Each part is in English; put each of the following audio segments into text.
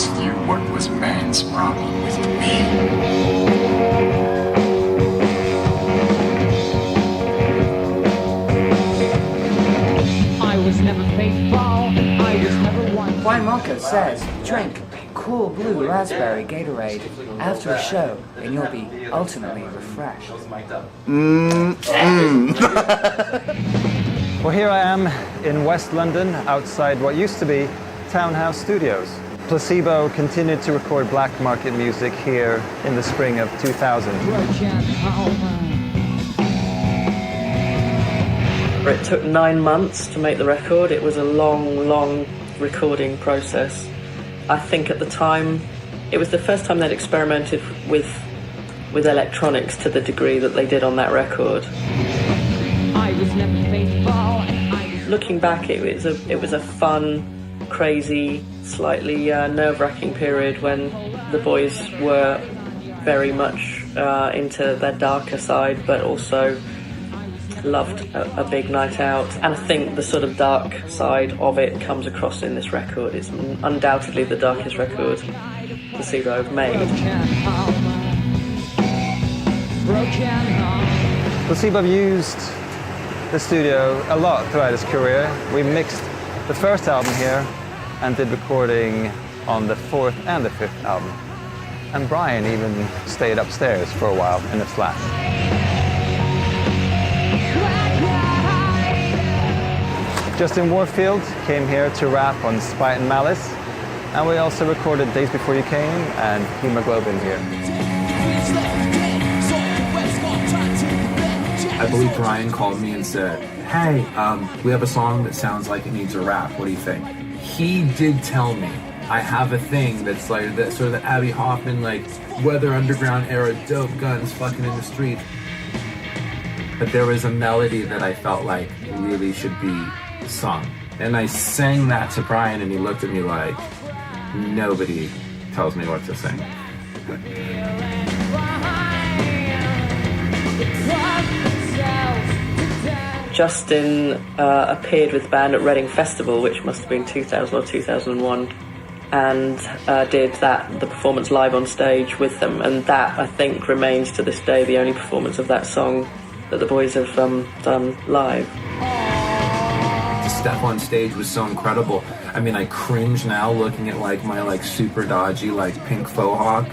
ask you what was man's problem with me. I was never faithful, I was never one. Wine Marco says, drink cool blue raspberry Gatorade after a show and you'll be ultimately refreshed. Well, here I am in West London, outside what used to be Townhouse Studios. Placebo continued to record black market music here in the spring of 2000. It took 9 months to make the record. It was a long recording process. I think at the time, it was the first time they'd experimented with electronics to the degree that they did on that record. I was never faithful. Looking back, it was a fun, crazy, slightly nerve-wracking period when the boys were very much into their darker side, but also loved a big night out. And I think the sort of dark side of it comes across in this record. It's undoubtedly the darkest record Placebo have made. Placebo used the studio a lot throughout his career. We mixed the first album here and did recording on the fourth and the fifth album. And Brian even stayed upstairs for a while in a flat. Justin Warfield came here to rap on Spite and Malice, and we also recorded Days Before You Came and Hemoglobin here. I believe Brian called me and said, hey, we have a song that sounds like it needs a rap, what do you think? He did tell me, I have a thing that's like that sort of the Abby Hoffman, like Weather Underground era, dope guns fucking in the street. But there was a melody that I felt like really should be sung. And I sang that to Brian and he looked at me like, nobody tells me what to sing. Justin appeared with the band at Reading Festival, which must have been 2000 or 2001, and did the performance live on stage with them, and that, I think, remains to this day the only performance of that song that the boys have done live. To step on stage was so incredible. I mean, I cringe now looking at like my like super dodgy like pink faux hawk.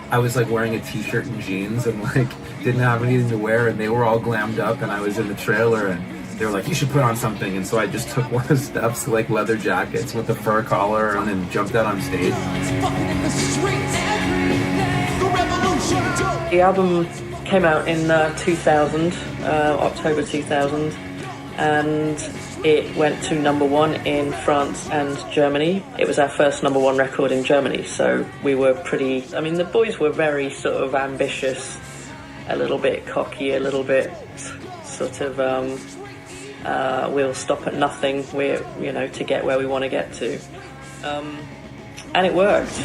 I was like wearing a t-shirt and jeans and like didn't have anything to wear, and they were all glammed up, and I was in the trailer and they were like, you should put on something, and so I just took one of the steps, like leather jackets with a fur collar, and then jumped out on stage. The album came out in 2000, October 2000, and it went to #1 in France and Germany. It was our first #1 record in Germany, so we were the boys were very sort of ambitious, a little bit cocky, a little bit sort of, we'll stop at nothing, to get where we want to get to. And it worked.